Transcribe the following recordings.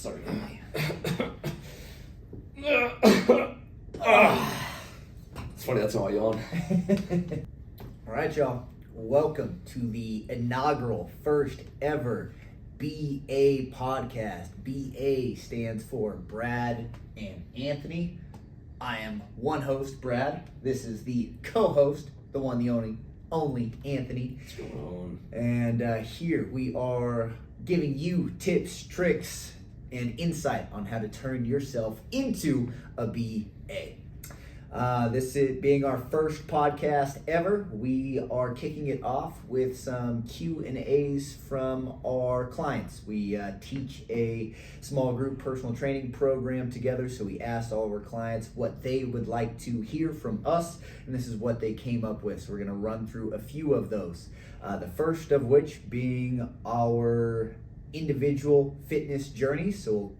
Sorry. It's funny, that's how I yawn. All right, y'all. Welcome to the inaugural first ever BA podcast. BA stands for Brad and Anthony. I am one host, Brad. This is the co-host, the one, the only Anthony. What's going on? And here we are giving you tips, tricks, and insight on how to turn yourself into a BA. This is being our first podcast ever. We are kicking it off with some Q&As from our clients. We teach a small group personal training program together, so we asked all of our clients what they would like to hear from us, and this is what they came up with. So we're going to run through a few of those. The first of which being our individual fitness journey, so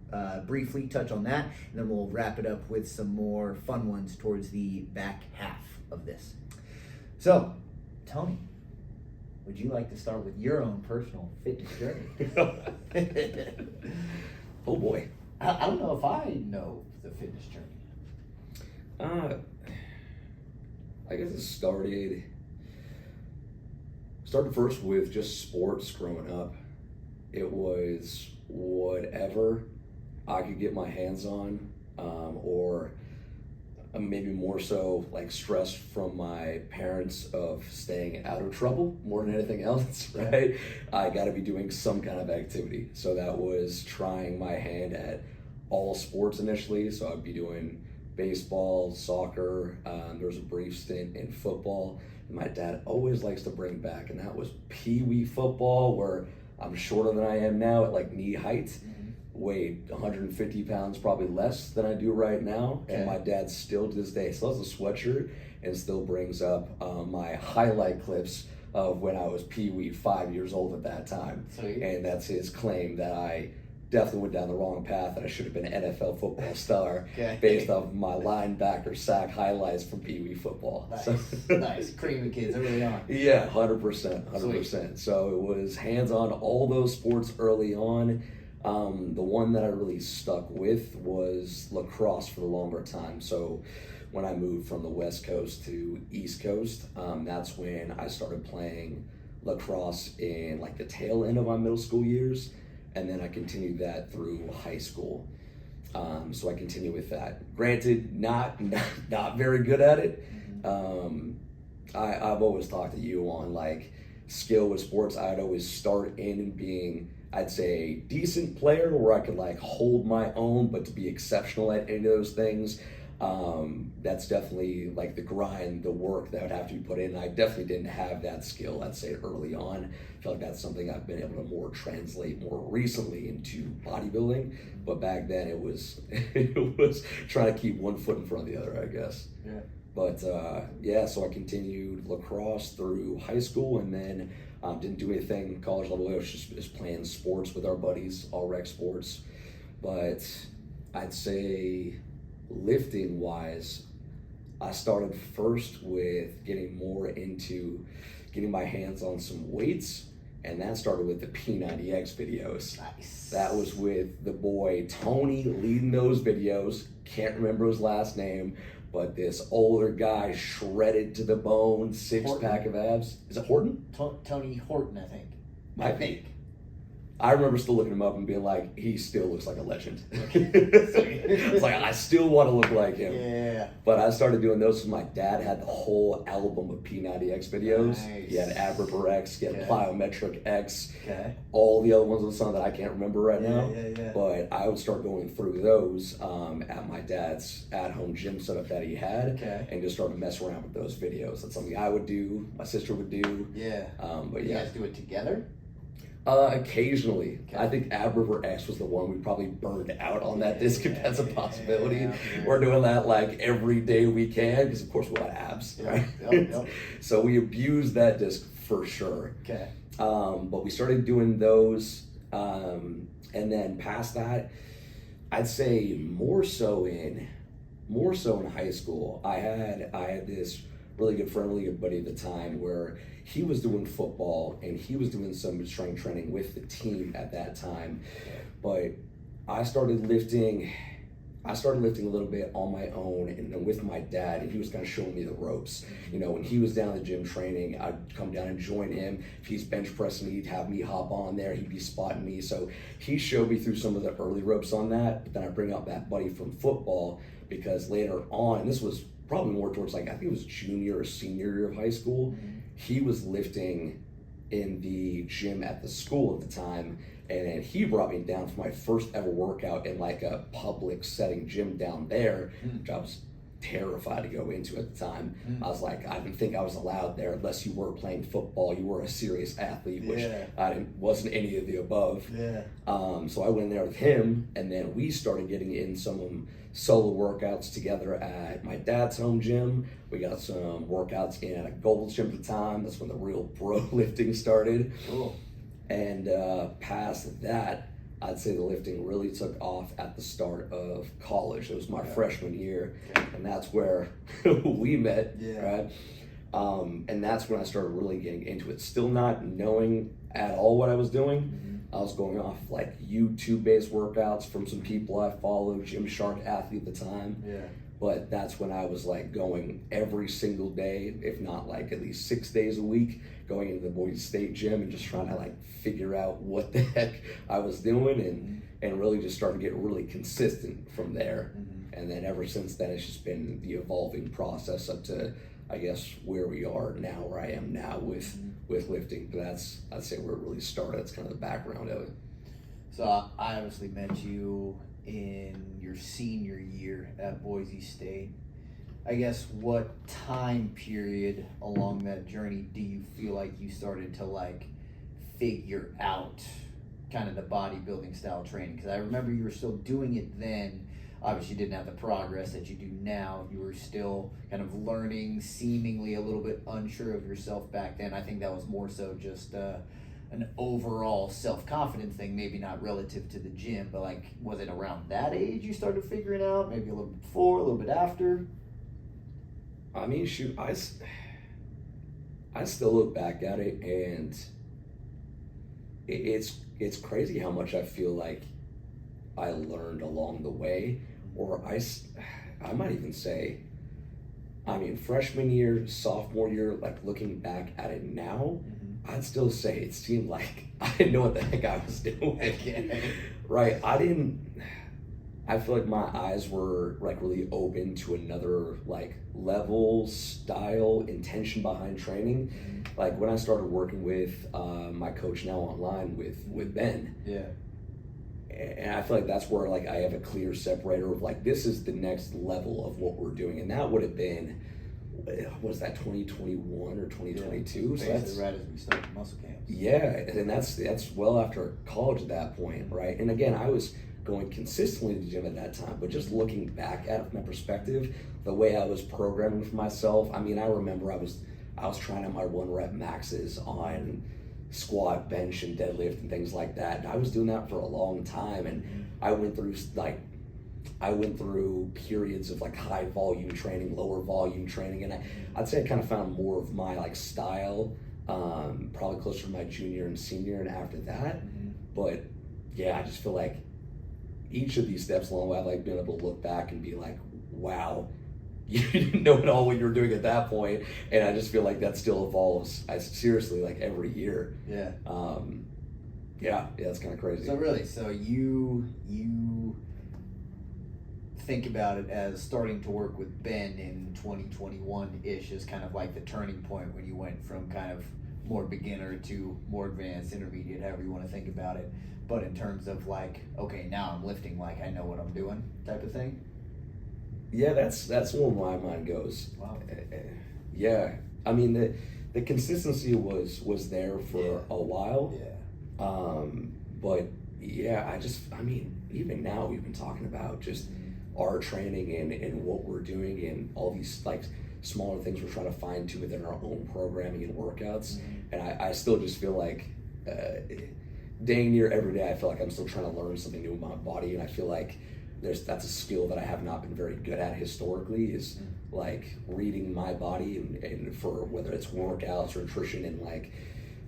briefly touch on that, and then we'll wrap it up with some more fun ones towards the back half of this. So, Tony, would you like to start with your own personal fitness journey? Oh boy. I don't know if I know the fitness journey. I guess it started first with just sports growing up. It was whatever I could get my hands on, or maybe more so like stress from my parents of staying out of trouble more than anything else, right? I got to be doing some kind of activity. So that was trying my hand at all sports initially. So I'd be doing baseball, soccer. There was a brief stint in football. And my dad always likes to bring back, and that was Pee-wee football, where I'm shorter than I am now at like knee height, weighed 150 pounds, probably less than I do right now. Okay. And my dad still to this day still has a sweatshirt and still brings up my highlight clips of when I was Pee-wee, 5 years old at that time. Sweet. And that's his claim that I definitely went down the wrong path and I should have been an NFL football star. Okay. Based off my linebacker sack highlights from Pee-wee football. Nice, So, nice. Creaming kids early on. Yeah, 100%. Sweet. So it was hands-on all those sports early on. The one that I really stuck with was lacrosse for the longer time. So when I moved from the West Coast to East Coast, that's when I started playing lacrosse in like the tail end of my middle school years. And then I continued that through high school. So I continue with that. Granted, not very good at it. I've always talked to you on like skill with sports. I'd always start in being, I'd say, decent player where I could like hold my own, but to be exceptional at any of those things, that's definitely like the grind, the work that would have to be put in. I definitely didn't have that skill, I'd say, early on. I feel like that's something I've been able to more translate more recently into bodybuilding, but back then it was trying to keep one foot in front of the other, I guess. Yeah. But so I continued lacrosse through high school, and then didn't do anything college level. I was just playing sports with our buddies, all rec sports. But I'd say lifting wise, I started first with getting more into getting my hands on some weights, and that started with the P90X videos. Nice. That was with the boy Tony leading those videos. Can't remember his last name, but this older guy, shredded to the bone, six-pack of abs. Is it Horton? Tony Horton, I think. Might be. I remember still looking him up and being like, he still looks like a legend. It's like, I still want to look like him. Yeah. But I started doing those because my dad had the whole album of P90X videos. Nice. He had Aberber X, he had Plyometric X, all the other ones on the song that I can't remember right now. Yeah. But I would start going through those at my dad's at-home gym setup that he had, and just start to mess around with those videos. That's something I would do, my sister would do. Yeah. But you guys do it together? Occasionally. I think Ab River X was the one we probably burned out on that disc, if that's a possibility. Yeah. We're doing that like every day we can, because of course we want abs, right? Yep. So we abused that disc for sure. Okay. But we started doing those, and then past that, I'd say more so in high school. I had this really good friend, really good buddy at the time, where he was doing football and he was doing some strength training with the team at that time. But I started lifting. I started lifting a little bit on my own and then with my dad, and he was kind of showing me the ropes. You know, when he was down at the gym training, I'd come down and join him. If he's bench pressing, he'd have me hop on there. He'd be spotting me. So he showed me through some of the early ropes on that. But then I bring up that buddy from football because later on, and this was probably more towards like, I think it was junior or senior year of high school, he was lifting in the gym at the school at the time. And then he brought me down for my first ever workout in like a public setting gym down there, which I was terrified to go into at the time. I was like, I didn't think I was allowed there unless you were playing football, you were a serious athlete, which wasn't any of the above. So I went in there with him, and then we started getting in some solo workouts together at my dad's home gym. We got some workouts in at a Gold's Gym at the time. That's when the real bro lifting started. Cool. And past that, I'd say the lifting really took off at the start of college. It was my freshman year, and that's where we met, right? And that's when I started really getting into it. Still not knowing at all what I was doing. I was going off like YouTube-based workouts from some people I followed, Gymshark athlete at the time. But that's when I was like going every single day, if not like at least 6 days a week, going into the Boise State gym and just trying to like figure out what the heck I was doing and really just started to get really consistent from there. And then ever since then, it's just been the evolving process up to, I guess, where we are now, where I am now with lifting. But that's, I'd say, where it really started. That's kind of the background of it. So I obviously met you in your senior year at Boise State. I guess what time period along that journey do you feel like you started to like figure out kind of the bodybuilding style training? Because I remember you were still doing it then. Obviously you didn't have the progress that you do now. You were still kind of learning, seemingly a little bit unsure of yourself back then. I think that was more so just an overall self-confidence thing, maybe not relative to the gym, but like, was it around that age you started figuring out? Maybe a little bit before, a little bit after? I mean, shoot, I still look back at it, and it's crazy how much I feel like I learned along the way, or I might even say, I mean, freshman year, sophomore year, like looking back at it now, I'd still say it seemed like I didn't know what the heck I was doing. Right? I feel like my eyes were like really open to another like level, style, intention behind training. Like when I started working with my coach now online with Ben. And I feel like that's where like I have a clear separator of like, this is the next level of what we're doing. And that would have been, what was that, 2021 or 2022? So that's right as we started muscle camps. Yeah, and that's well after college at that point, right? And again, I was going consistently to the gym at that time, but just looking back at it from that perspective, the way I was programming for myself, I mean, I remember I was trying out my 1-rep maxes on squat, bench, and deadlift and things like that. And I was doing that for a long time, and I went through periods of like high volume training, lower volume training, and I'd say I kind of found more of my like style probably closer to my junior and senior and after that. But yeah, I just feel like each of these steps along the way, I've like been able to look back and be like, wow, you didn't know it all what you were doing at that point. And I just feel like that still evolves. Seriously, like every year. Yeah, it's kind of crazy. So really, you think about it as starting to work with Ben in 2021-ish as kind of like the turning point when you went from kind of more beginner to more advanced, intermediate, however you want to think about it. But in terms of like, okay, now I'm lifting like I know what I'm doing type of thing? Yeah, that's where my mind goes. Wow. Yeah, I mean, the consistency was there for a while. But yeah, I mean, even now we've been talking about just our training and what we're doing and all these like smaller things we're trying to fine tune within our own programming and workouts. And I still just feel like day near every day I feel like I'm still trying to learn something new about my body, and I feel like that's a skill that I have not been very good at historically, is like reading my body and for whether it's workouts or nutrition, and like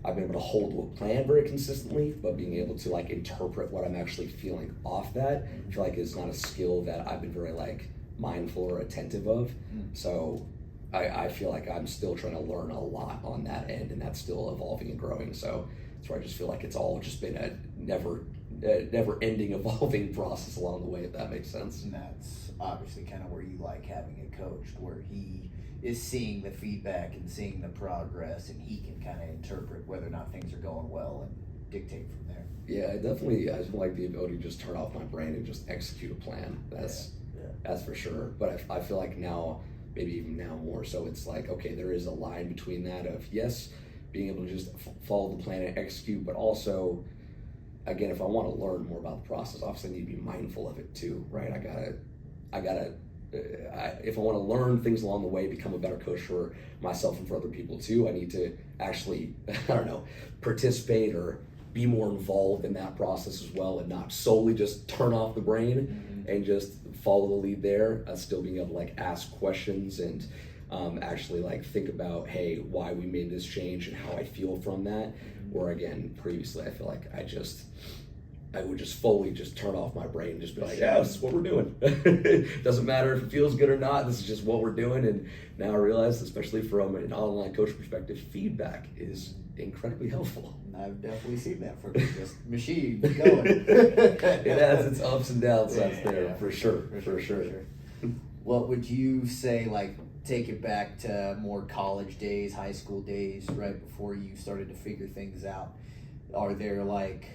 I've been able to hold to a plan very consistently, but being able to like interpret what I'm actually feeling off that, I feel like is not a skill that I've been very like mindful or attentive of. So I feel like I'm still trying to learn a lot on that end, and that's still evolving and growing. So that's where I just feel like it's all just been a never ending evolving process along the way, if that makes sense. And that's obviously kind of where you like having a coach, where he is seeing the feedback and seeing the progress, and he can kind of interpret whether or not things are going well and dictate from there. Yeah, I just like the ability to just turn off my brain and just execute a plan. That's for sure. But I feel like now, maybe even now more so, it's like, okay, there is a line between that of, yes, being able to just follow the plan and execute, but also, again, if I want to learn more about the process, obviously I need to be mindful of it too, right? If I want to learn things along the way, become a better coach for myself and for other people too, I need to actually, participate or be more involved in that process as well, and not solely just turn off the brain and just follow the lead there. Still being able to like ask questions and actually like think about, hey, why we made this change and how I feel from that. Or again, previously I feel like I would just fully just turn off my brain and just be like, yeah, this is what we're doing. Doesn't matter if it feels good or not, this is just what we're doing. And now I realize, especially from an online coach perspective, feedback is incredibly helpful. I've definitely seen that from just machine going. It has its ups and downs for sure. What would you say, like, take it back to more college days, high school days, right before you started to figure things out? Are there like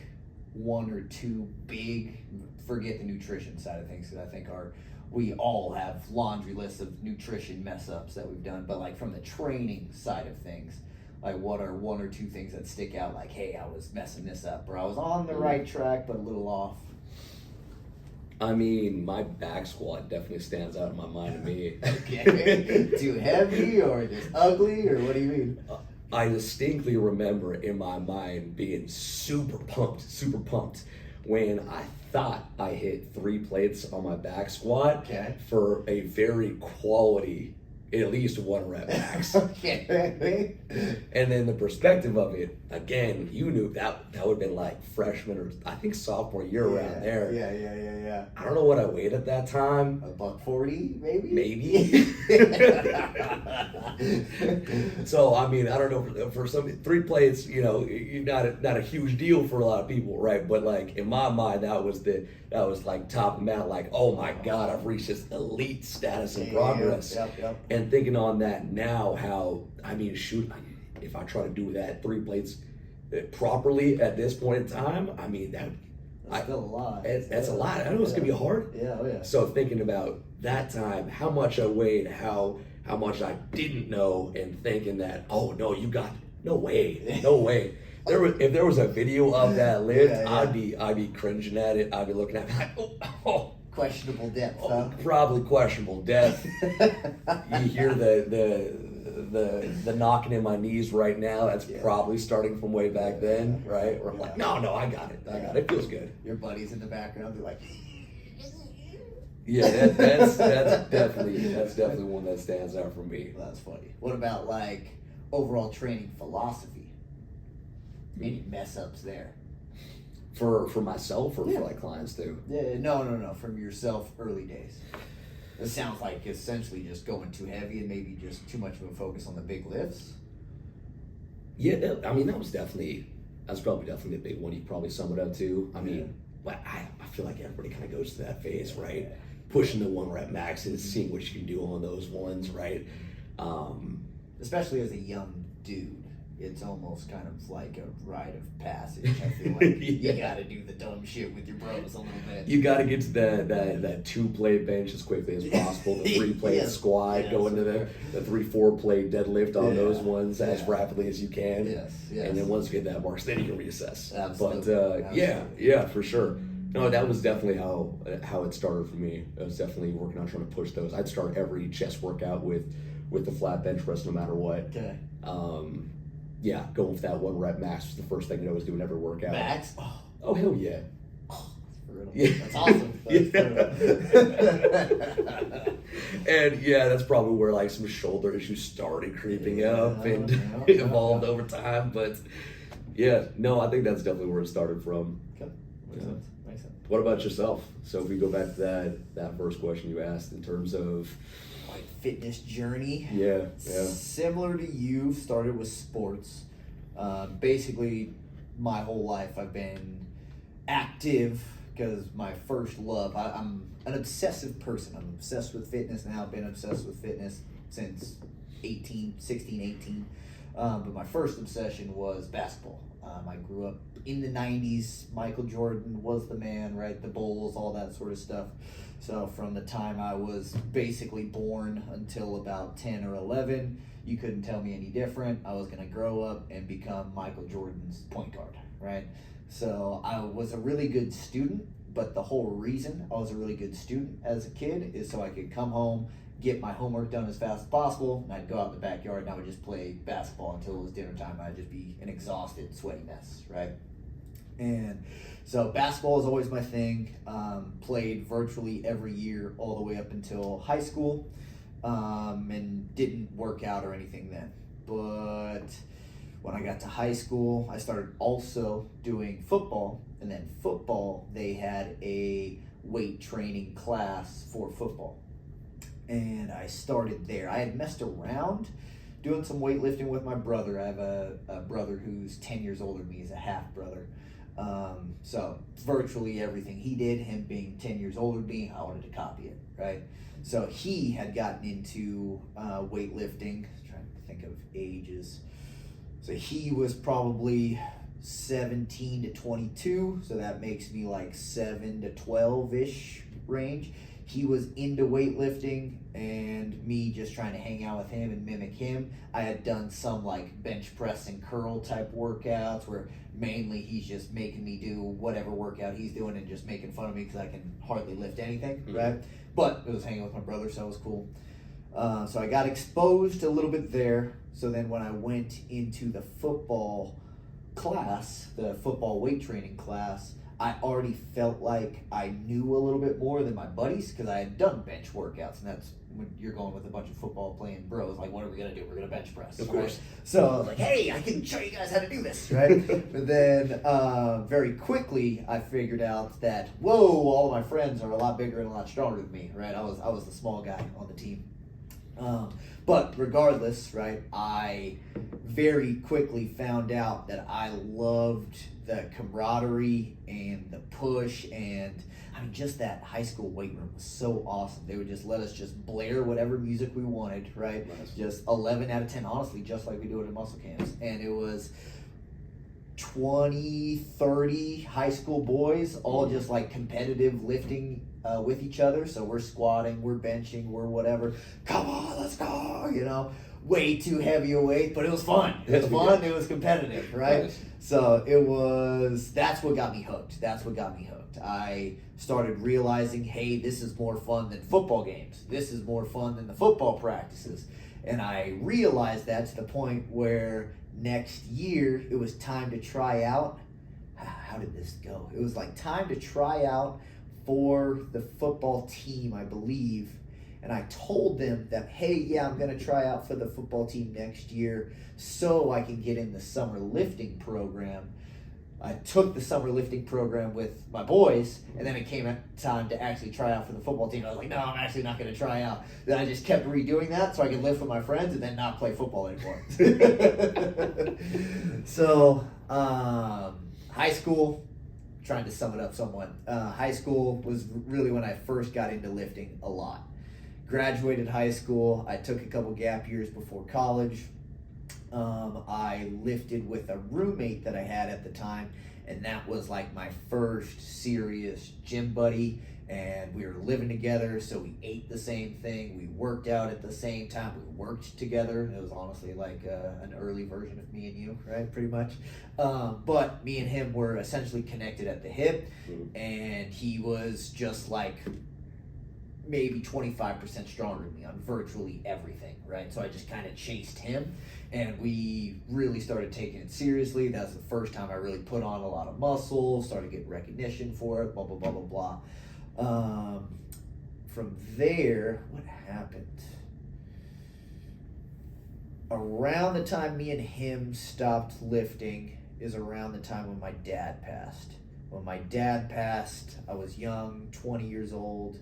one or two big, forget the nutrition side of things, because I think we all have laundry lists of nutrition mess ups that we've done, but like from the training side of things, like what are one or two things that stick out, like, hey, I was messing this up, or I was on the right track but a little off? I mean, my back squat definitely stands out in my mind to me. Okay. Too heavy or just ugly, or what do you mean? I distinctly remember in my mind being super pumped when I thought I hit 3 plates on my back squat for a very quality, at least 1 rep max. Okay. And then the perspective of it, again, you knew that would have been like freshman or I think sophomore year around there. Yeah. I don't know what I weighed at that time. $140, maybe? Maybe. So, I mean, I don't know, for some 3 plates, not a huge deal for a lot of people, right? But like in my mind, that was like top of mat, like, oh my God, I've reached this elite status and progress. Yep. And thinking on that now, how, I mean, shoot, if I try to do that 3 plates properly at this point in time, I mean, that's still a lot. That's a lot. I know it's gonna be hard. Yeah. So thinking about that time, how much I weighed, how much I didn't know, and thinking that, oh no, no way. If there was a video of that lift, I'd be cringing at it. I'd be looking at it like, oh. Questionable depth, huh? Probably questionable depth. You hear the knocking in my knees right now. That's probably starting from way back then, right? Where I'm like, no, I got it. It feels good. Your buddies in the background, they're like, yeah, that's definitely one that stands out for me. That's funny. What about like overall training philosophy? Any mess ups there? For myself or for like clients too? Yeah, no. From yourself, early days. It sounds like essentially just going too heavy and maybe just too much of a focus on the big lifts. Yeah, I mean that's probably definitely a big one. You probably sum it up to. I mean, but I feel like everybody kind of goes through that phase, right? Pushing the 1 rep maxes, seeing what you can do on those ones, right? Especially as a young dude. It's almost kind of like a rite of passage. I feel like you gotta do the dumb shit with your bros a little bit. You gotta get to that 2-plate bench as quickly as possible, the 3-plate squat, go into the 3-4-plate deadlift on those ones as rapidly as you can. Yes. And then once you get that mark, then you can reassess. Absolutely. But yeah, for sure. No, that was definitely how it started for me. I was definitely working on trying to push those. I'd start every chest workout with the flat bench press no matter what. Okay. Yeah, going for that 1 rep max was the first thing I was doing every workout. Max? Oh hell yeah. Oh, that's brutal. Yeah. That's awesome. And that's probably where like some shoulder issues started creeping up and evolved over time. But Yeah, no, I think that's definitely where it started from. Okay. Makes Yeah. sense. Makes sense. What about yourself? So if we go back to that first question you asked in terms of, Like fitness journey. yeah. Similar to you, started with sports. Basically, my whole life I've been active because my first love. I'm an obsessive person. I'm obsessed with fitness now. I've been obsessed with fitness since 16, 18. But my first obsession was basketball. I grew up in the 90s. Michael Jordan was the man, right? The Bulls, all that sort of stuff. So from the time I was basically born until about 10 or 11, you couldn't tell me any different. I was going to grow up and become Michael Jordan's point guard, right? So I was a really good student, but the whole reason I was a really good student as a kid is so I could come home, get my homework done as fast as possible, and I'd go out in the backyard and I would just play basketball until it was dinner time. I'd just be an exhausted, sweaty mess, right? And so basketball is always my thing. Played virtually every year all the way up until high school, and didn't work out or anything then. But when I got to high school, I started also doing football, and then football, they had a weight training class for football. And I started there. I had messed around doing some weightlifting with my brother. I have a brother who's 10 years older than me. He's a half brother. So virtually everything he did, him being 10 years older than me, I wanted to copy it, right? So he had gotten into weightlifting. I'm trying to think of ages. So he was probably 17 to 22. So that makes me like 7 to 12-ish range. He was into weightlifting, and me just trying to hang out with him and mimic him. I had done some like bench press and curl type workouts where mainly he's just making me do whatever workout he's doing and just making fun of me because I can hardly lift anything, right? But it was hanging with my brother, so it was cool. So I got exposed a little bit there. So then when I went into the football class, the football weight training class, I already felt like I knew a little bit more than my buddies because I had done bench workouts, and that's when you're going with a bunch of football playing bros. Like, what are we gonna do? We're gonna bench press, Of right? course. So I was like, hey, I can show you guys how to do this, right? But then very quickly I figured out that all of my friends are a lot bigger and a lot stronger than me, right? I was the small guy on the team. But regardless, right, I very quickly found out that I loved the camaraderie and the push, and I mean, just that high school weight room was so awesome. They would just let us just blare whatever music we wanted, right? Nice. Just 11 out of 10, honestly, just like we do it at muscle camps. And it was 20, 30 high school boys, all just like competitive lifting with each other. So we're squatting, we're benching, we're whatever. Come on, let's go, you know. Way too heavy a weight, but it was fun. It was fun, it was competitive, right? Nice. So that's what got me hooked. That's what got me hooked. I started realizing, hey, this is more fun than football games. This is more fun than the football practices. And I realized that to the point where next year it was time to try out. How did this go? It was like time to try out for the football team, I believe. And I told them that, hey, yeah, I'm going to try out for the football team next year so I can get in the summer lifting program. I took the summer lifting program with my boys, and then it came time to actually try out for the football team. I was like, no, I'm actually not going to try out. Then I just kept redoing that so I could lift with my friends and then not play football anymore. So, high school, trying to sum it up somewhat. High school was really when I first got into lifting a lot. Graduated high school. I took a couple gap years before college. I lifted with a roommate that I had at the time, and that was like my first serious gym buddy. And we were living together, so we ate the same thing. We worked out at the same time. We worked together. It was honestly like an early version of me and you, right? Pretty much. But me and him were essentially connected at the hip, and he was just like maybe 25% stronger than me on virtually everything, right? So I just kind of chased him, and we really started taking it seriously. That's the first time I really put on a lot of muscle, started getting recognition for it, blah, blah, blah, blah, blah. From there, what happened? Around the time me and him stopped lifting is around the time when my dad passed. When my dad passed, I was young, 20 years old.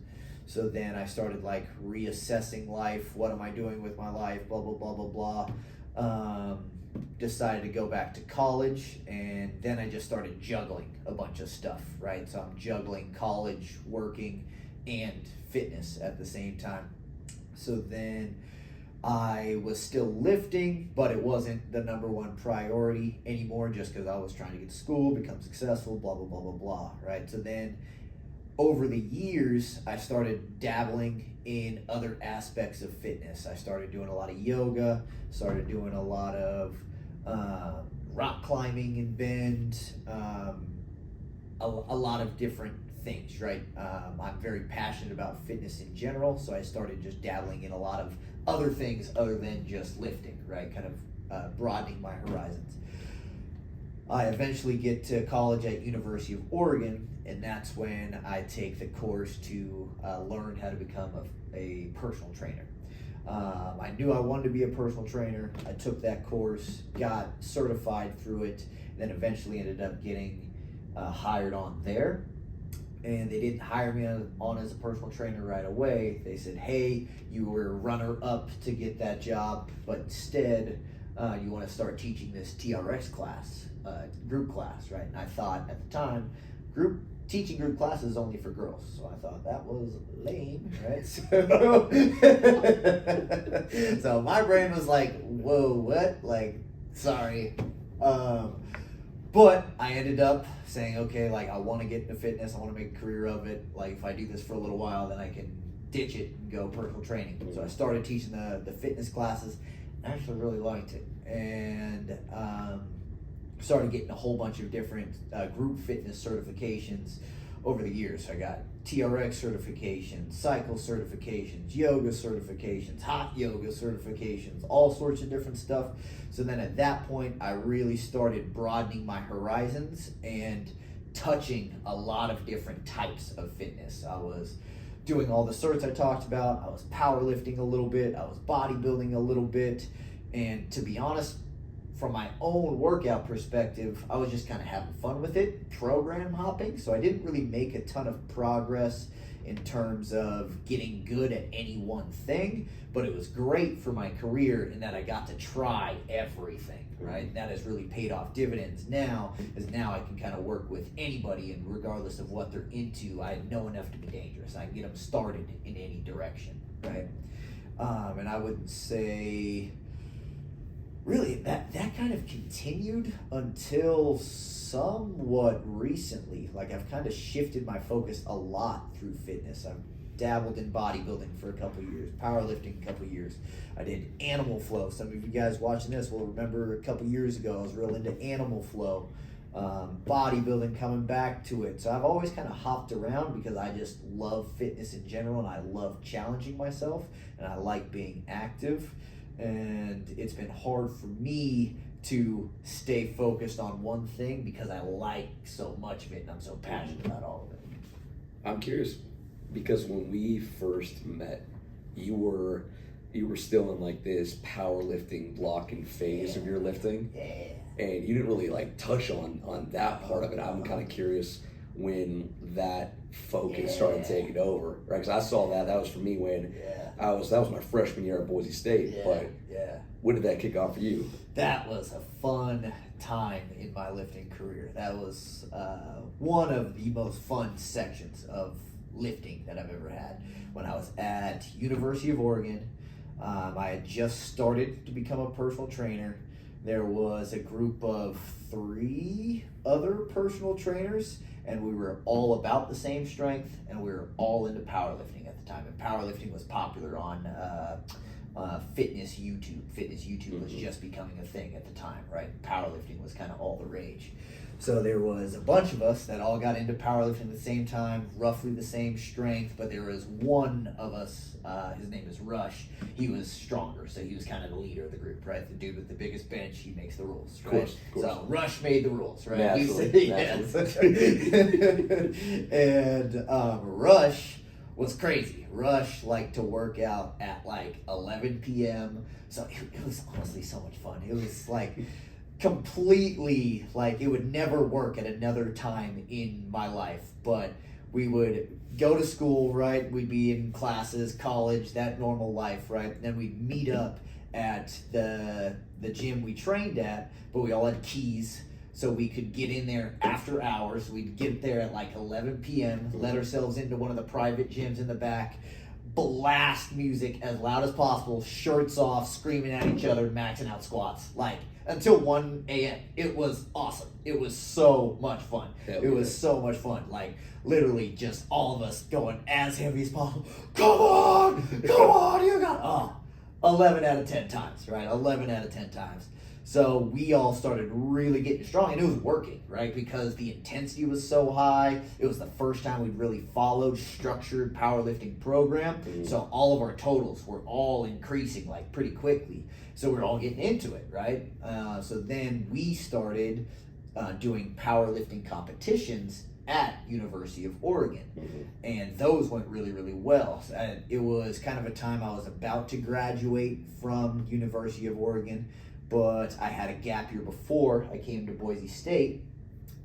So then I started like reassessing life. What am I doing with my life? Blah, blah, blah, blah, blah. Decided to go back to college, and then I just started juggling a bunch of stuff, right? So I'm juggling college, working, and fitness at the same time. So then I was still lifting, but it wasn't the number one priority anymore just because I was trying to get to school, become successful, blah, blah, blah, blah, blah, right? So then over the years, I started dabbling in other aspects of fitness. I started doing a lot of yoga, started doing a lot of rock climbing in Bend, a lot of different things, right? I'm very passionate about fitness in general, so I started just dabbling in a lot of other things other than just lifting, right? Kind of broadening my horizons. I eventually get to college at University of Oregon, and that's when I take the course to learn how to become a personal trainer. I knew I wanted to be a personal trainer. I took that course, got certified through it, then eventually ended up getting hired on there. And they didn't hire me on as a personal trainer right away. They said, hey, you were runner-up to get that job, but instead you want to start teaching this TRX class, group class, right? And I thought at the time, teaching group classes is only for girls. So I thought that was lame, right? So my brain was like, whoa, what? Like, sorry. But I ended up saying, okay, like I want to get into fitness. I want to make a career of it. Like if I do this for a little while, then I can ditch it and go personal training. So I started teaching the fitness classes. I actually really liked it. And started getting a whole bunch of different group fitness certifications over the years. So I got TRX certifications, cycle certifications, yoga certifications, hot yoga certifications, all sorts of different stuff. So then at that point, I really started broadening my horizons and touching a lot of different types of fitness. I was doing all the certs I talked about. I was powerlifting a little bit. I was bodybuilding a little bit. And to be honest, from my own workout perspective, I was just kind of having fun with it, program hopping. So I didn't really make a ton of progress in terms of getting good at any one thing, but it was great for my career in that I got to try everything, right? And that has really paid off dividends now, as now I can kind of work with anybody, and regardless of what they're into, I know enough to be dangerous. I can get them started in any direction, right? And I would say, really, that kind of continued until somewhat recently. Like I've kind of shifted my focus a lot through fitness. I've dabbled in bodybuilding for a couple of years, powerlifting a couple of years. I did animal flow. Some of you guys watching this will remember a couple of years ago I was real into animal flow. Bodybuilding, coming back to it. So I've always kind of hopped around because I just love fitness in general, and I love challenging myself, and I like being active. And it's been hard for me to stay focused on one thing because I like so much of it and I'm so passionate about all of it. I'm curious because when we first met, you were still in like this powerlifting blocking phase of your lifting. Yeah. And you didn't really like touch on that part of it. I'm kind of curious when that focus started taking over, right? Because I saw that was for me when that was my freshman year at Boise State. But when did that kick off for you? That was a fun time in my lifting career. That was one of the most fun sections of lifting that I've ever had. When I was at University of Oregon, I had just started to become a personal trainer. There was a group of 3 other personal trainers, and we were all about the same strength, and we were all into powerlifting at the time. And powerlifting was popular on fitness YouTube. Fitness YouTube was just becoming a thing at the time, right? Powerlifting was kind of all the rage. So there was a bunch of us that all got into powerlifting at the same time, roughly the same strength, but there was one of us, his name is Rush. He was stronger, so he was kind of the leader of the group, right? The dude with the biggest bench, he makes the rules, right? Of course. So Rush made the rules, right? Naturally. And Rush was crazy. Rush liked to work out at like 11 p.m. So it was honestly so much fun. It was like completely, like, it would never work at another time in my life. But we would go to school, right? We'd be in classes, college, that normal life, right? Then we'd meet up at the gym we trained at, but we all had keys, so we could get in there after hours. We'd get there at like 11 p.m., let ourselves into one of the private gyms in the back, blast music as loud as possible, shirts off, screaming at each other, maxing out squats, like until 1 a.m. It was awesome. It was so much fun. It was so much fun. Like, literally just all of us going as heavy as possible. Come on, you got 11 out of 10 times, right? 11 out of 10 times. So we all started really getting strong, and it was working, right? Because the intensity was so high. It was the first time we'd really followed structured powerlifting program. So all of our totals were all increasing like pretty quickly. So we're all getting into it, right? So then we started doing powerlifting competitions at University of Oregon, and those went really, really well. And it was kind of a time I was about to graduate from University of Oregon, but I had a gap year before I came to Boise State.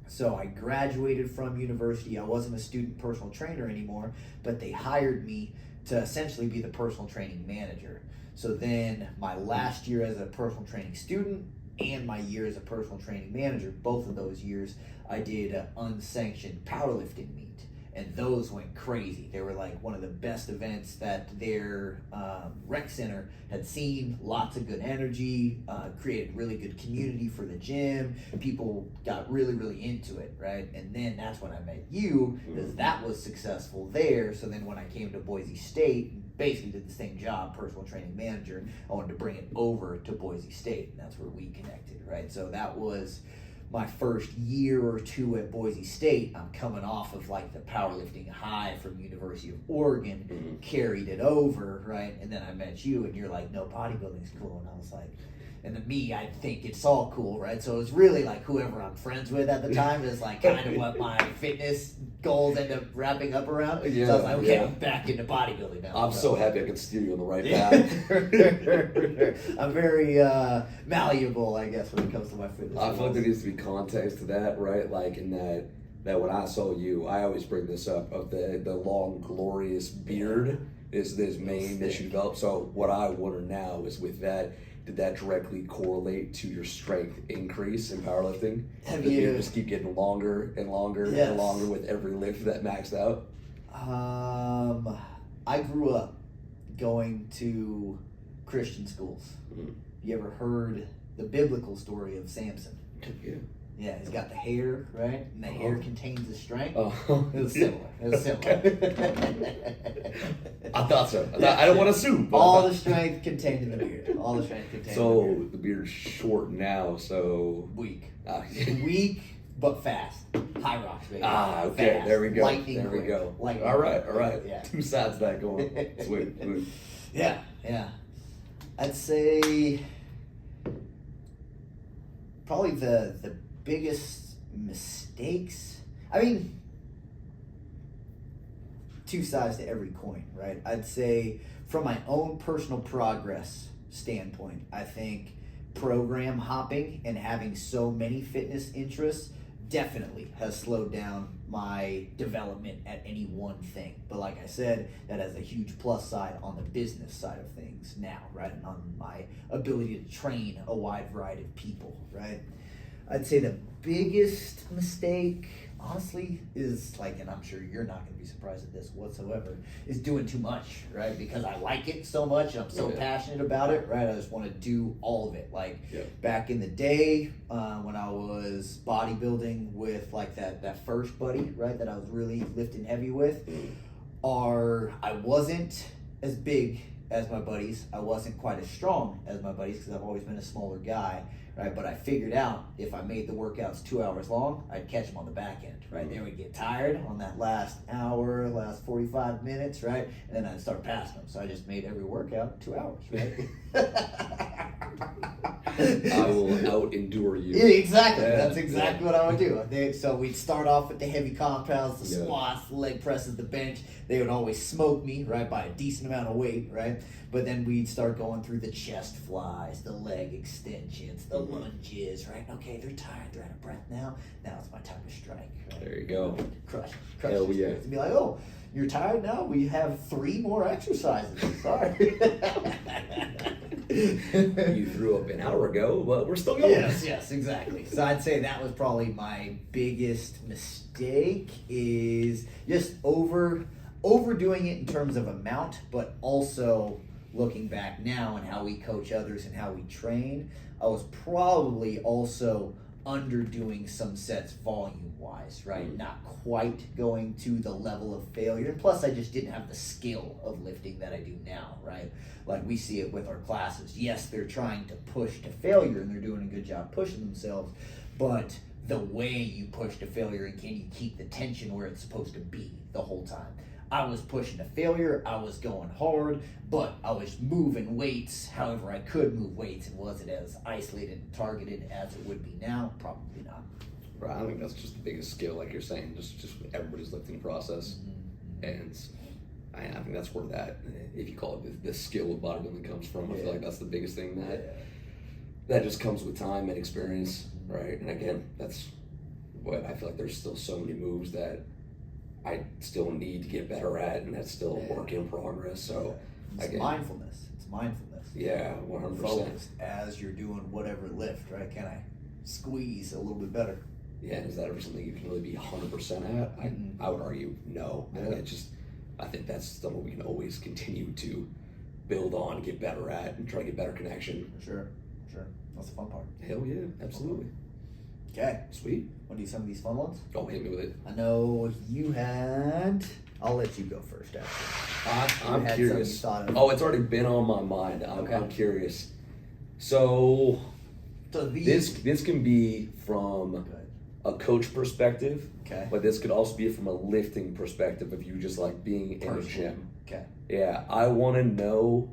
So I graduated from university. I wasn't a student personal trainer anymore, but they hired me to essentially be the personal training manager. So then my last year as a personal training student and my year as a personal training manager, both of those years, I did an unsanctioned powerlifting meet. And those went crazy. They were like one of the best events that their rec center had seen. Lots of good energy, created really good community for the gym. People got really, really into it, right? And then that's when I met you, because that was successful there. So then when I came to Boise State, basically did the same job, personal training manager. I wanted to bring it over to Boise State, and that's where we connected, right? So that was my first year or two at Boise State. I'm coming off of like the powerlifting high from University of Oregon, carried it over, right? And then I met you, and you're like, no, bodybuilding's cool. And I was like, and to me, I think it's all cool, right? So it's really like whoever I'm friends with at the time is like kind of what my fitness goals end up wrapping up around. So I was like, okay, I'm back into bodybuilding now. I'm so happy I could steer you on the right path. I'm very malleable, I guess, when it comes to my fitness. I feel like there needs to be context to that, right? Like in that when I saw you, I always bring this up, of the long, glorious beard is this main issue developed. So what I wonder now is, with that, did that directly correlate to your strength increase in powerlifting? Did you just keep getting longer and longer and longer with every lift that maxed out? I grew up going to Christian schools. You ever heard the biblical story of Samson? Yeah. Yeah, he's got the hair, right? And the hair contains the strength. It was similar. I thought so. I don't want to sue. All the strength contained in the beard. All the strength contained in the beard. So the beard's short now, so... Weak. Weak, but fast. High rocks, baby. Okay. Fast. There we go. Lightning there we quick. go. Lightning all right. Yeah. Two sides of that going. Sweet. Yeah. I'd say probably the biggest mistakes. I mean, two sides to every coin, right? I'd say from my own personal progress standpoint, I think program hopping and having so many fitness interests definitely has slowed down my development at any one thing. But like I said, that has a huge plus side on the business side of things now, right? And on my ability to train a wide variety of people, right? I'd say the biggest mistake, honestly, is like, and I'm sure you're not going to be surprised at this whatsoever, is doing too much, right? Because I like it so much, and I'm so passionate about it, right? I just want to do all of it. Like back in the day, when I was bodybuilding with like that first buddy, right, that I was really lifting heavy with, I wasn't as big as my buddies. I wasn't quite as strong as my buddies because I've always been a smaller guy, right? But I figured out if I made the workouts 2 hours long, I'd catch them on the back end, right? They would get tired on that last hour, last 45 minutes, right? And then I'd start passing them. So I just made every workout 2 hours, right? I will out-endure you. Yeah, exactly. Yeah, That's exactly what I would do. So we'd start off with the heavy compounds, the Yeah. squats, the leg presses, the bench. They would always smoke me, right, by a decent amount of weight, right? But then we'd start going through the chest flies, the leg extensions, the lunges, right? Okay, they're tired, they're out of breath now. Now it's my time to strike, right? There you go. Crush Hell the yeah. spirits. And be like, oh, you're tired now? We have 3 more exercises. Sorry. You threw up an hour ago, but we're still going. Yes, exactly. So I'd say that was probably my biggest mistake, is just overdoing it in terms of amount, but also looking back now and how we coach others and how we train, I was probably also underdoing some sets volume wise, right? Not quite going to the level of failure. And plus I just didn't have the skill of lifting that I do now, right? Like we see it with our classes. Yes, they're trying to push to failure and they're doing a good job pushing themselves, but the way you push to failure, and can you keep the tension where it's supposed to be the whole time? I was pushing to failure, I was going hard, but I was moving weights however I could move weights, and was it as isolated and targeted as it would be now? Probably not. Right, I think that's just the biggest skill, like you're saying, just everybody's lifting process. And I think that's where that, if you call it the skill of bodybuilding comes from, I feel like that's the biggest thing that just comes with time and experience, right? And again, that's what I feel like there's still so many moves that I still need to get better at, and that's still a work in progress. So It's mindfulness. Yeah, 100%. Focus as you're doing whatever lift, right? Can I squeeze a little bit better? Yeah, and is that ever something you can really be 100% at? I would argue no. I think that's something we can always continue to build on, get better at, and try to get better connection. For sure. That's the fun part. Hell yeah, absolutely. Okay. Sweet. Want to do some of these fun ones? Oh, hit me with it. I know you had. I'll let you go first, actually. I'm had curious. something you thought of. Oh, it's already been on my mind. I'm curious. So this can be from a coach perspective, but this could also be from a lifting perspective of you just like being in a gym. Okay. Yeah, I want to know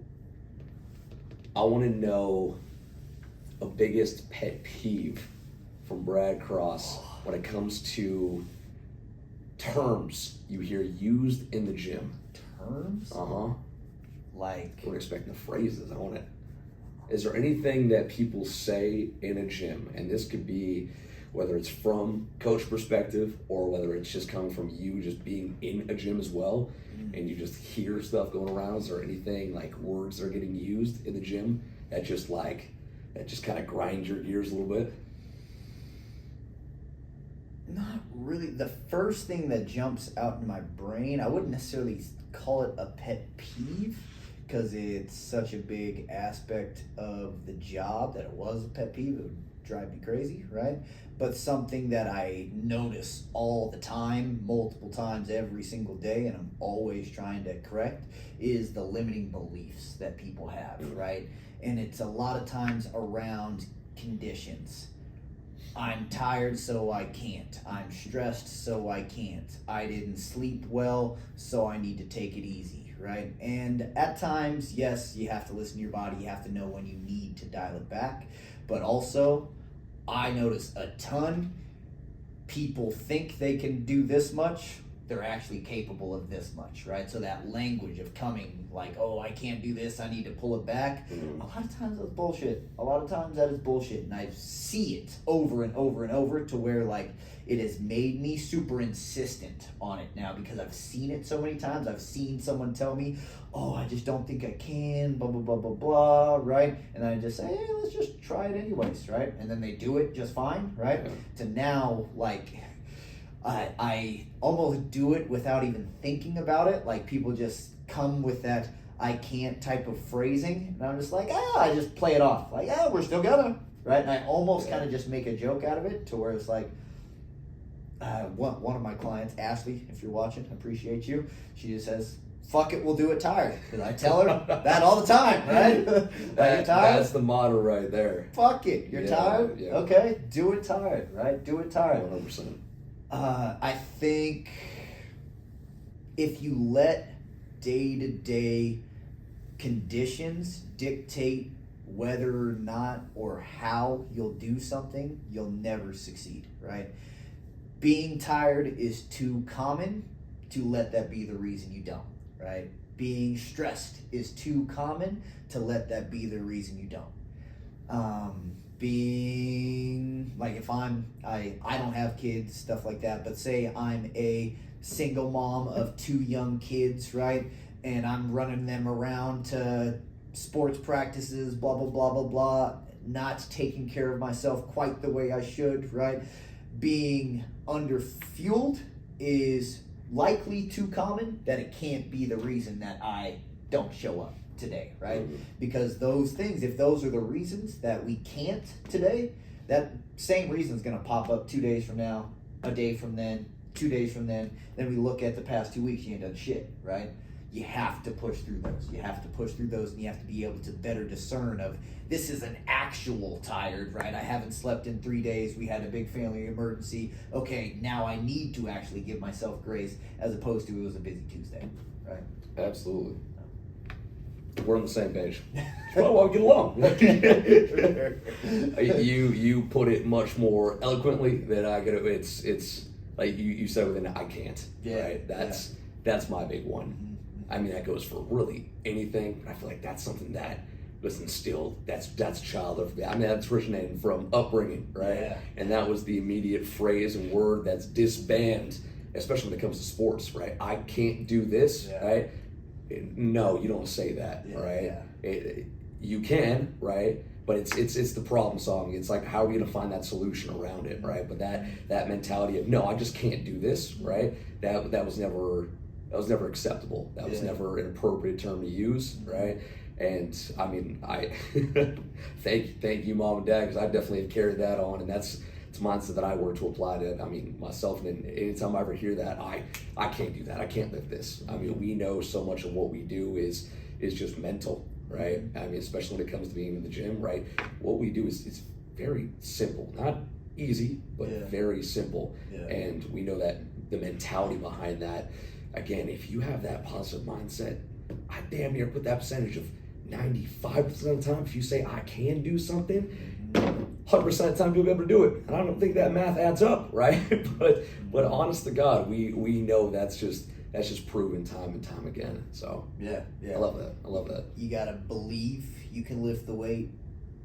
a biggest pet peeve from Brad Cross when it comes to terms you hear used in the gym. Terms? Like, We're expecting the phrases. Is there anything that people say in a gym, and this could be whether it's from coach perspective or whether it's just coming from you just being in a gym as well, and you just hear stuff going around? Is there anything like words that are getting used in the gym that just kind of grind your gears a little bit? not really. The first thing that jumps out in my brain, I wouldn't necessarily call it a pet peeve, because it's such a big aspect of the job that it was a pet peeve. It would drive me crazy, right? But something that I notice all the time, multiple times every single day, and I'm always trying to correct, is the limiting beliefs that people have, right? And it's a lot of times around conditions. I'm tired, so I can't. I'm stressed, so I can't. I didn't sleep well, so I need to take it easy, right? And at times, yes, you have to listen to your body. You have to know when you need to dial it back. But also, I notice a ton, people think they can do this much, they're actually capable of this much, right? So that language of coming like, oh, I can't do this, I need to pull it back. A lot of times that's bullshit. A lot of times that is bullshit. And I see it over and over and over to where like it has made me super insistent on it now, because I've seen it so many times. I've seen someone tell me, oh, I just don't think I can, blah, blah, blah, blah, blah, right? And then I just say, hey, let's just try it anyways, right? And then they do it just fine, right? To now, like, I almost do it without even thinking about it. Like, people just come with that I can't type of phrasing, and I'm just like, I just play it off. Like, we're still gonna, right? And I almost kind of just make a joke out of it, to where it's like, one of my clients, Ashley, if you're watching, appreciate you. She just says, fuck it, we'll do it tired. Because I tell her that all the time, right? You're tired? That's the motto right there. Fuck it, you're tired? Yeah. Okay, do it tired, right? Do it tired. 100%. I think if you let day-to-day conditions dictate whether or not or how you'll do something, you'll never succeed, right? Being tired is too common to let that be the reason you don't, right? Being stressed is too common to let that be the reason you don't. Being like, if I don't have kids, stuff like that, but say I'm a single mom of 2 young kids, right? And I'm running them around to sports practices, blah, blah, blah, blah, blah, not taking care of myself quite the way I should, right? Being underfueled is likely too common that it can't be the reason that I don't show up today, right? Mm-hmm. Because those things, if those are the reasons that we can't today, that same reason is going to pop up 2 days from now, a day from then, 2 days from then we look at the past 2 weeks, you ain't done shit, right? You have to push through those. You have to push through those, and you have to be able to better discern of, this is an actual tired, right? I haven't slept in 3 days. We had a big family emergency. Okay, now I need to actually give myself grace, as opposed to it was a busy Tuesday, right? Absolutely. We're on the same page. Well, get along. You put it much more eloquently than I could have. It's like you said within I can't. Yeah. Right. That's my big one. Mm-hmm. I mean, that goes for really anything. I feel like that's something that was instilled. That's childhood. I mean, that's originating from upbringing, right? Yeah. And that was the immediate phrase and word that's disbanded, especially when it comes to sports, right? I can't do this, right? No, you don't say that, right? Yeah. You can, right? But it's the problem solving. It's like, how are we gonna find that solution around it, right? But that mentality of, no, I just can't do this, right? That was never acceptable. That was never an appropriate term to use, right? And I mean, I thank you, mom and dad, because I definitely have carried that on, and it's a mindset that I work to apply to, I mean, myself. And anytime I ever hear that, I can't do that. I can't live this. I mean, we know so much of what we do is just mental, right? I mean, especially when it comes to being in the gym, right? What we do is very simple, not easy, but very simple. Yeah. And we know that the mentality behind that, again, if you have that positive mindset, I damn near put that percentage of 95% of the time, if you say I can do something, 100% of the time you'll be able to do it. And I don't think that math adds up, right? but honest to God, we know that's just proven time and time again. So yeah. I love that. You gotta believe you can lift the weight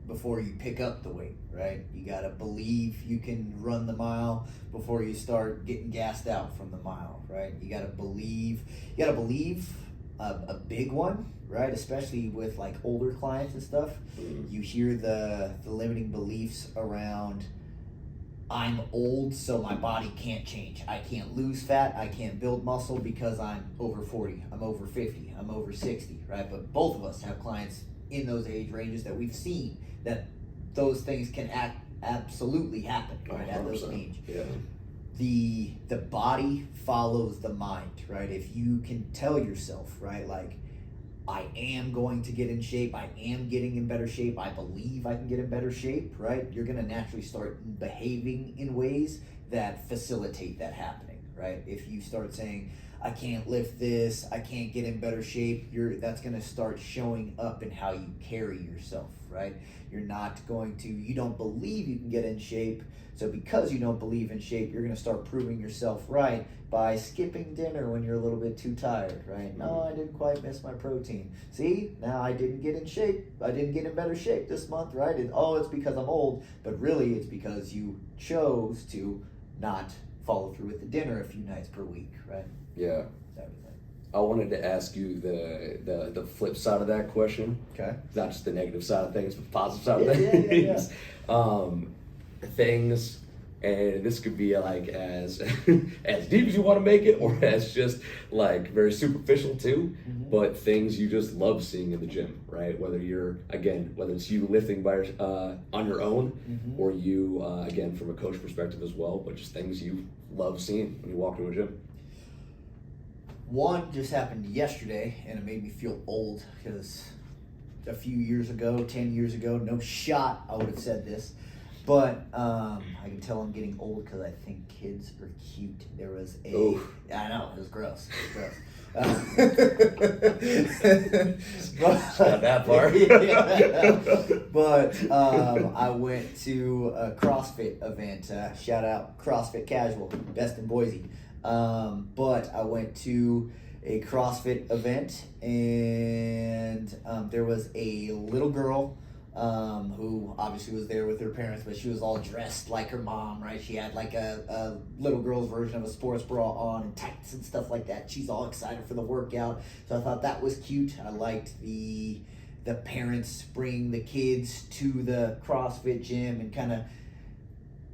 before you pick up the weight, right? You gotta believe you can run the mile before you start getting gassed out from the mile, right? You gotta believe a big one, right? Especially with like older clients and stuff. You hear the limiting beliefs around, I'm old, so my body can't change. I can't lose fat. I can't build muscle because I'm over 40. I'm over 50. I'm over 60, right? But both of us have clients in those age ranges that we've seen that those things can absolutely happen, right? 100%. At those age. Yeah. The body follows the mind, right? If you can tell yourself, right, like, I am going to get in shape, I am getting in better shape, I believe I can get in better shape, right? You're going to naturally start behaving in ways that facilitate that happening, right? If you start saying, I can't lift this, I can't get in better shape, that's going to start showing up in how you carry yourself, right? You don't believe you can get in shape, so because you don't believe in shape, you're going to start proving yourself right by skipping dinner when you're a little bit too tired, right? No, I didn't quite miss my protein. See, now I didn't get in shape. I didn't get in better shape this month, right? It's because I'm old, but really it's because you chose to not follow through with the dinner a few nights per week, right? Yeah. I wanted to ask you the flip side of that question. Okay. Not just the negative side of things, but the positive side of things. Things, and this could be like as as deep as you want to make it, or as just like very superficial too. Mm-hmm. But things you just love seeing in the gym, right? Whether it's you lifting by on your own, mm-hmm. or you again from a coach perspective as well, but just things you love seeing when you walk into a gym. One just happened yesterday, and it made me feel old because a few years ago, 10 years ago, no shot I would have said this. But I can tell I'm getting old because I think kids are cute. There was a, Oof. I know, it was gross. It was gross. Got that part. But I went to a CrossFit event. Shout out CrossFit Casual, best in Boise. But I went to a CrossFit event, and there was a little girl who obviously was there with her parents, but she was all dressed like her mom, right? She had like a little girl's version of a sports bra on and tights and stuff like that. She's all excited for the workout, so I thought that was cute. I liked the parents bringing the kids to the CrossFit gym and kind of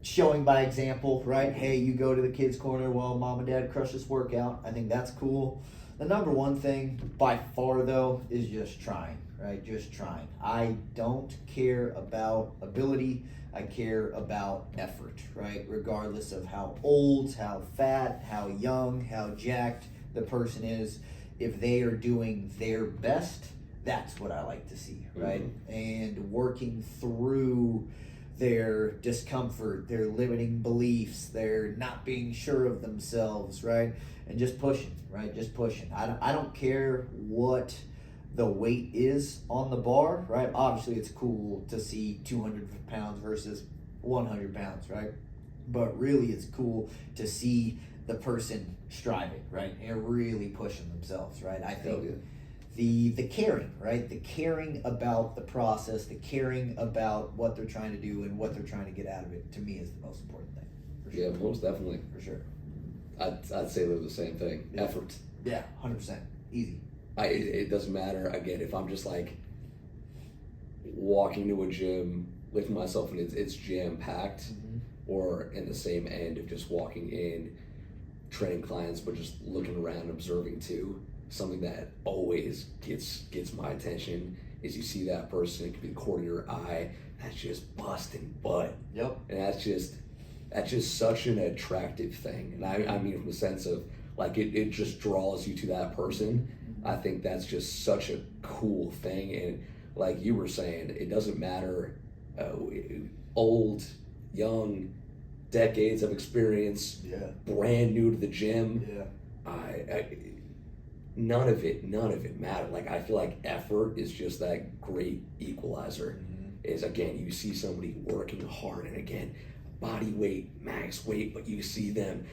showing by example, right? Hey, you go to the kids' corner while mom and dad crush this workout. I think that's cool. The number one thing by far, though, is just trying. Right, just trying. I don't care about ability. I care about effort, right? Regardless of how old, how fat, how young, how jacked the person is, if they are doing their best, that's what I like to see, right? Mm-hmm. And working through their discomfort, their limiting beliefs, their not being sure of themselves, right? And just pushing, right? Just pushing. I don't care what the weight is on the bar, right? Obviously, it's cool to see 200 pounds versus 100 pounds, right? But really, it's cool to see the person striving, right? And really pushing themselves, right? I think the caring, right? The caring about the process, the caring about what they're trying to do and what they're trying to get out of it, to me, is the most important thing. For sure. Yeah, most definitely. For sure. I'd say they're the same thing. Yeah. Effort. Yeah, 100%. Easy. It doesn't matter, again, if I'm just like walking to a gym, lifting myself and it's jam-packed, mm-hmm. or in the same end of just walking in, training clients, but just looking around, observing too. Something that always gets my attention is you see that person, it could be the corner of your eye, that's just busting butt. Yep. And that's just such an attractive thing. And I mean from the sense of, like, it just draws you to that person. I think that's just such a cool thing. And like you were saying, it doesn't matter old, young, decades of experience, brand new to the gym. None of it mattered. Like, I feel like effort is just that great equalizer. Mm-hmm. Is, again, you see somebody working hard, and again, body weight, max weight, but you see them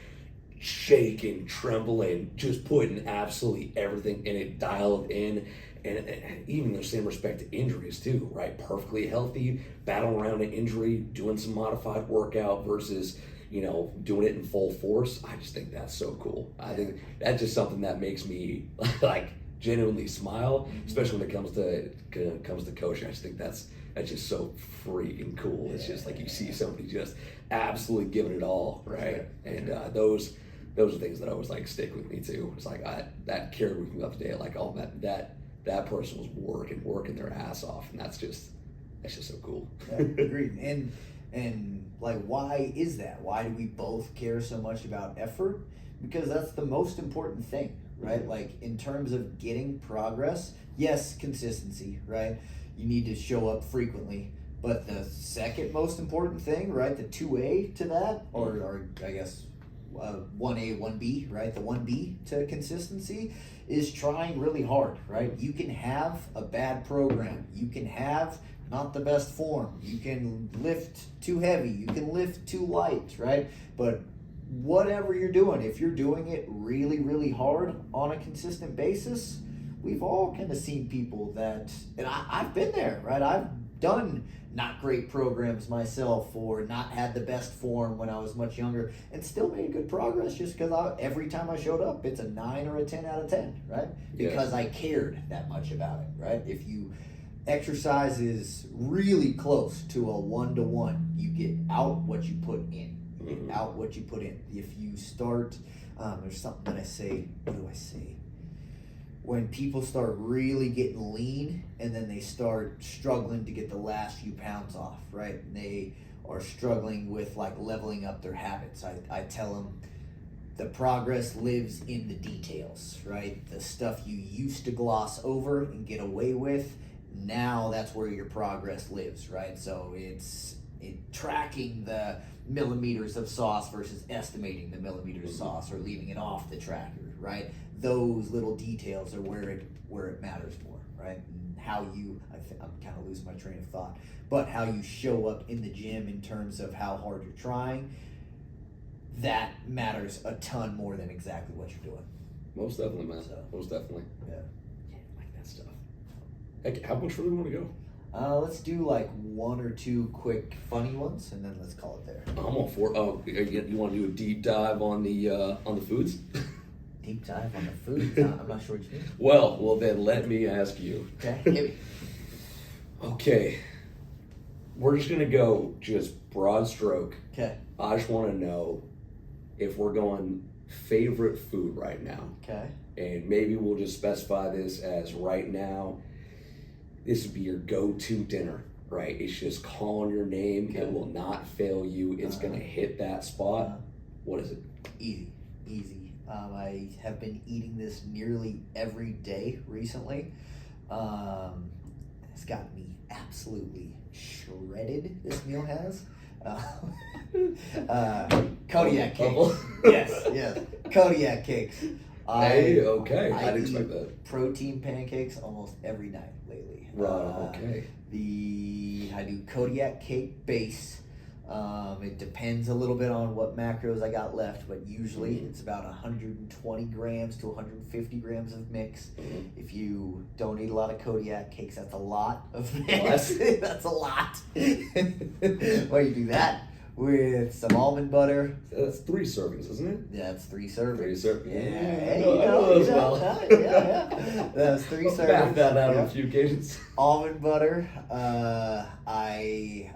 shaking, trembling, just putting absolutely everything in it, dialed in, and even in the same respect to injuries too, right? Perfectly healthy, battling around an injury, doing some modified workout versus, doing it in full force. I just think that's so cool. I think that's just something that makes me like genuinely smile, especially when it comes to coaching. I just think that's just so freaking cool. It's just like you see somebody just absolutely giving it all, right? And those are things that always like stick with me too. It's like that carried with me up to date. Like, oh, that person was working their ass off, and that's just so cool. Agreed. And like, why is that? Why do we both care so much about effort? Because that's the most important thing, right? Mm-hmm. Like, in terms of getting progress, yes, consistency, right? You need to show up frequently. But the second most important thing, right, the 2A to that, or I guess 1A, 1B, right? The 1B to consistency is trying really hard, right? You can have a bad program. You can have not the best form. You can lift too heavy. You can lift too light, right? But whatever you're doing, if you're doing it really, really hard on a consistent basis, we've all kind of seen people that, and I've been there, right? I've done not great programs myself, or not had the best form when I was much younger, and still made good progress just because every time I showed up, it's a 9 or a 10 out of 10, right? Because I cared that much about it, right? If you exercise is really close to a 1-to-1, you get out what you put in. You get out what you put in. If you start, there's something that I say, what do I say? When people start really getting lean and then they start struggling to get the last few pounds off, right? And they are struggling with like leveling up their habits. I tell them the progress lives in the details, right? The stuff you used to gloss over and get away with, now that's where your progress lives, right? So it's tracking the millimeters of sauce versus estimating the millimeters of sauce, or leaving it off the tracker, right? Those little details are where it matters more, right? And how you, I'm kind of losing my train of thought, but how you show up in the gym in terms of how hard you're trying, that matters a ton more than exactly what you're doing. Most definitely, man. So, Most definitely. Yeah. Yeah, I like that stuff. Heck, how much further do we want to go? Let's do like one or two quick funny ones, and then let's call it there. I'm all for. Oh, you want to do a deep dive on the foods? Deep dive on the food. I'm not sure what you mean. Well, then let me ask you. Okay, hit me. Okay, we're just gonna go just broad stroke. Okay. I just want to know if we're going favorite food right now, Okay. and maybe we'll just specify this as right now. This would be your go-to dinner, right? It's just calling your name. Okay. It will not fail you. It's gonna hit that spot. What is it? Easy. I have been eating this nearly every day recently. It's got me absolutely shredded. This meal has. Kodiak cakes. Yes. Kodiak cakes. Okay. I didn't eat expect that. Protein pancakes almost every night lately. Right. Okay. I do Kodiak cake base. It depends a little bit on what macros I got left, but usually it's about 120 grams to 150 grams of mix. If you don't eat a lot of Kodiak cakes, that's a lot of mix. That's a lot. Well, you do that with some almond butter. That's 3 servings, isn't it? Yeah, it's 3 servings. 3 servings. Yeah, I know as well. Yeah. That's 3 servings. I've that out on a few occasions. Almond butter. I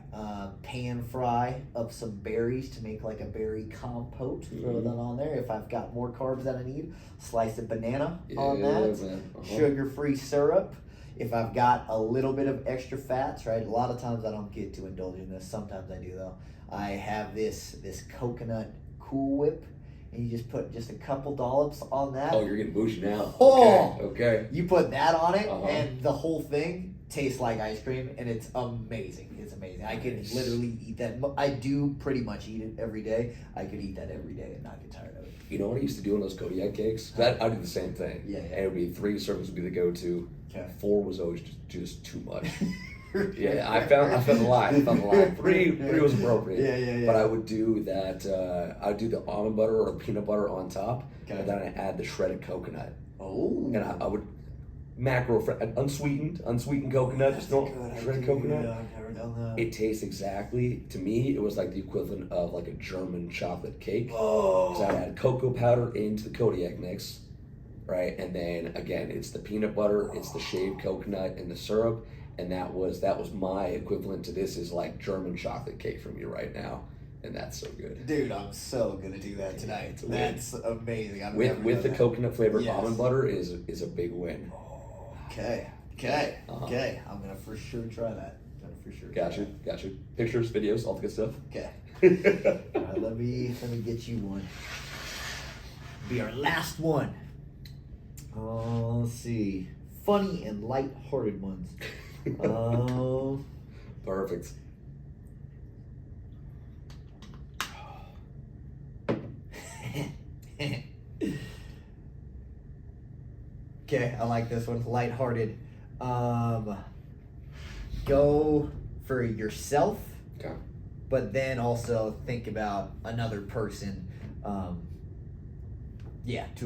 pan fry up some berries to make like a berry compote. Throw that on there. If I've got more carbs than I need, slice a banana on that. Sugar-free syrup. If I've got a little bit of extra fats, right? A lot of times I don't get to indulge in this. Sometimes I do though. I have this coconut Cool Whip, and you just put just a couple dollops on that. Oh, you're getting bougie now. Oh, okay. You put that on it, and the whole thing tastes like ice cream, and it's amazing. It's amazing. I could literally eat that. I do pretty much eat it every day. I could eat that every day and not get tired of it. You know what I used to do on those Kodiak cakes? I do the same thing. Yeah. And it would be 3 servings would be the go-to. Okay. 4 was always just too much. Yeah, I found the line. 3 was appropriate. Yeah. But I would do that. I'd do the almond butter or peanut butter on top, and then I add the shredded coconut. Oh. And I would unsweetened coconut, just shredded coconut. I've never done that. It tastes exactly, to me, it was like the equivalent of like a German chocolate cake. Oh. Because I add cocoa powder into the Kodiak mix, right? And then again, it's the peanut butter, it's the shaved coconut, and the syrup. And that was my equivalent to this is like German chocolate cake for me right now. And that's so good. Dude, I'm so gonna do that tonight. That's amazing. With the coconut flavored almond butter is a big win. Okay. I'm gonna for sure try that. Gotcha. Pictures, videos, all the good stuff. Okay. All right, let me get you one. Be our last one. Let's see. Funny and light-hearted ones. Perfect. Okay, I like this one. Lighthearted. Go for yourself. Okay. But then also think about another person. 2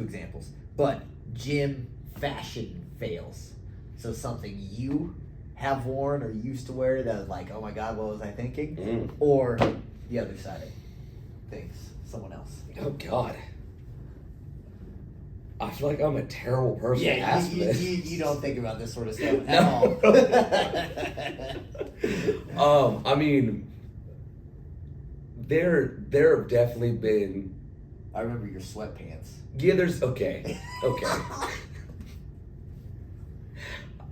examples. But gym fashion fails. So something you have worn or used to wear that was like, oh my God, what was I thinking? Or the other side of things, someone else. Oh God. I feel like I'm a terrible person to ask this. You don't think about this sort of stuff at all. I mean, there have definitely been. I remember your sweatpants. Yeah, there's okay.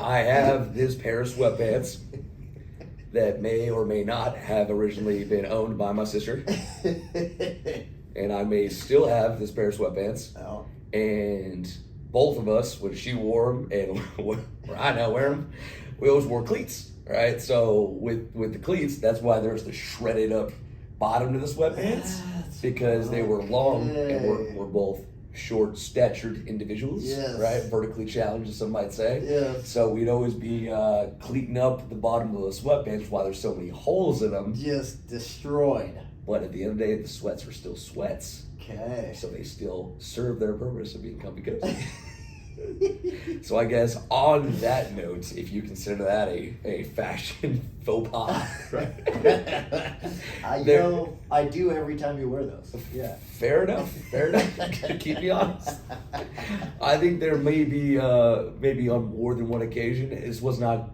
I have this pair of sweatpants that may or may not have originally been owned by my sister, and I may still have this pair of sweatpants. Oh. And both of us, when she wore them and where I now wear them, we always wore cleats. right? So with the cleats, that's why there's the shredded up bottom to the sweatpants, because they were long and we're both short statured individuals, Yes. right? Vertically challenged, as some might say. Yes. So we'd always be cleating up the bottom of those sweatpants while there's so many holes in them. Just destroyed. But at the end of the day, the sweats were still sweats. Okay. So they still serve their purpose of being comfy cozy. So I guess on that note, if you consider that a fashion faux pas, right? I do every time you wear those. Yeah. Fair enough. Keep me honest. I think there may be maybe on more than one occasion. This was not.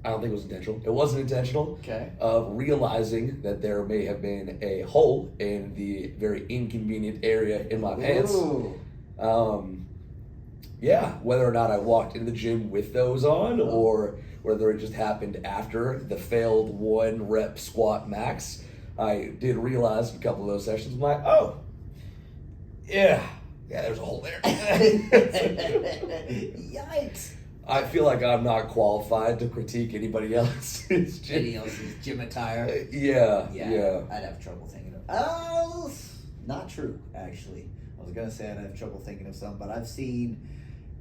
I don't think it was intentional. It wasn't intentional. Okay. Of realizing that there may have been a hole in the very inconvenient area in my pants. Ooh. Yeah, whether or not I walked into the gym with those on, or whether it just happened after the failed 1 rep squat max, I did realize in a couple of those sessions, I'm like, oh, yeah, there's a hole there. Yikes. I feel like I'm not qualified to critique anybody else's gym. Anybody else's gym attire. Yeah. I'd have trouble thinking of. Oh, not true, actually. I was gonna say I'd have trouble thinking of some, but I've seen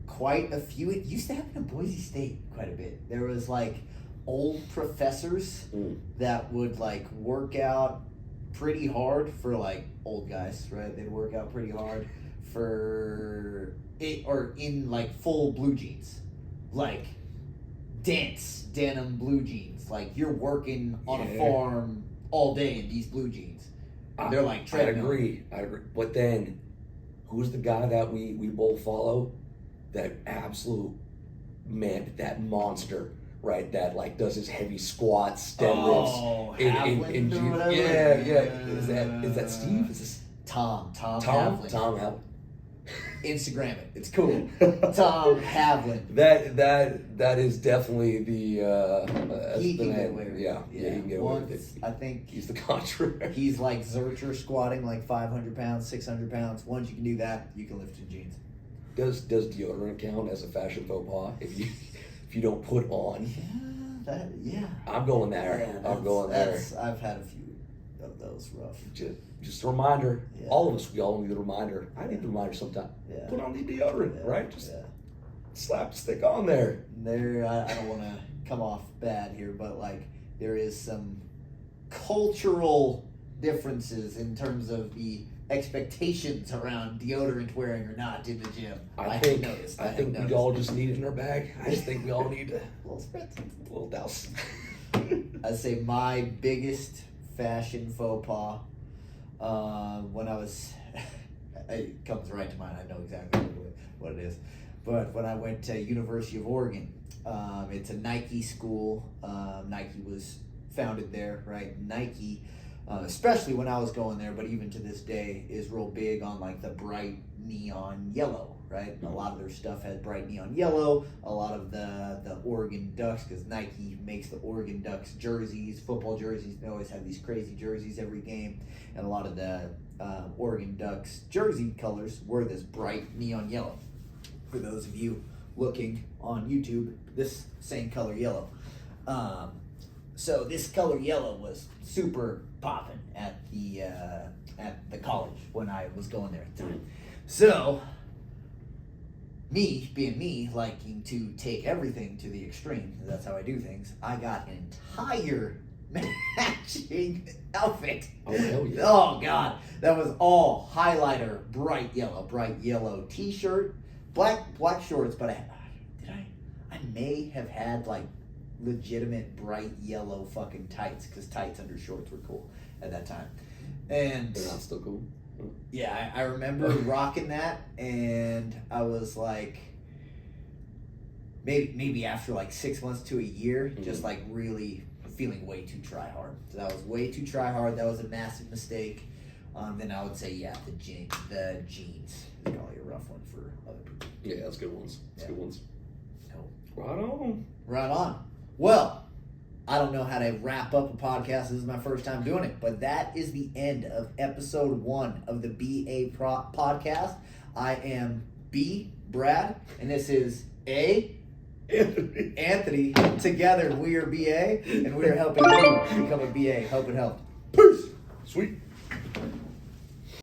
quite a few. It used to happen in Boise State quite a bit. There was like old professors that would like work out pretty hard for like old guys, right? They'd work out pretty hard for it, or in like full blue jeans, like dense denim blue jeans. Like you're working on a farm all day in these blue jeans. They're like treadmill. I agree. But then, who's the guy that we both follow? That absolute man, that monster, right? That like does his heavy squats, deadlifts in jeans. Yeah. Is that Steve? Is this Tom Havlin? Tom Havlin. Instagram it. It's cool. Tom Havlin. That is definitely he can man. get away with it. Yeah, he can get away with it. I think he's the contrary. He's like Zercher squatting like 500 pounds, 600 pounds. Once you can do that, you can lift in jeans. Does deodorant count as a fashion faux pas if you don't put on? Yeah. I'm going there. I've had a few of those rough. Just a reminder. Yeah. All of us, we all need a reminder. I need the reminder sometime. Yeah. Put on the deodorant, right? Just slap the stick on there. I don't want to come off bad here, but like there is some cultural differences in terms of the expectations around deodorant wearing or not in the gym. I think we all just need it in our bag. I just think we all need a little spritz, a little douse. I'd say my biggest fashion faux pas when I was it comes right to mind. I know exactly what it is. But when I went to University of Oregon, it's a Nike school. Nike was founded there, right? Nike, especially when I was going there, but even to this day, is real big on like the bright neon yellow, right? A lot of their stuff had bright neon yellow. A lot of the Oregon Ducks, because Nike makes the Oregon Ducks jerseys, football jerseys. They always have these crazy jerseys every game. And a lot of the Oregon Ducks jersey colors were this bright neon yellow. For those of you looking on YouTube, this same color yellow. So this color yellow was super popping at the college when I was going there at the time. So, me being me, liking to take everything to the extreme, because that's how I do things, I got an entire matching outfit. Oh, hell yeah. Oh, God. That was all highlighter, bright yellow t-shirt, black shorts, but I may have had like legitimate bright yellow fucking tights, because tights under shorts were cool at that time. And they're not still cool. Yeah, I remember rocking that, and I was like, maybe after like 6 months to a year, just like really feeling way too try hard. So that was way too try hard. That was a massive mistake. Then I would say, the jeans is probably a rough one for other people. Yeah, that's good ones. Good ones. No. Right on. Well, I don't know how to wrap up a podcast. This is my first time doing it, but that is the end of episode 1 of the BA podcast. I am B, Brad, and this is A. Anthony. Together we are BA, and we are helping you become a BA. Help and help. Peace. Sweet.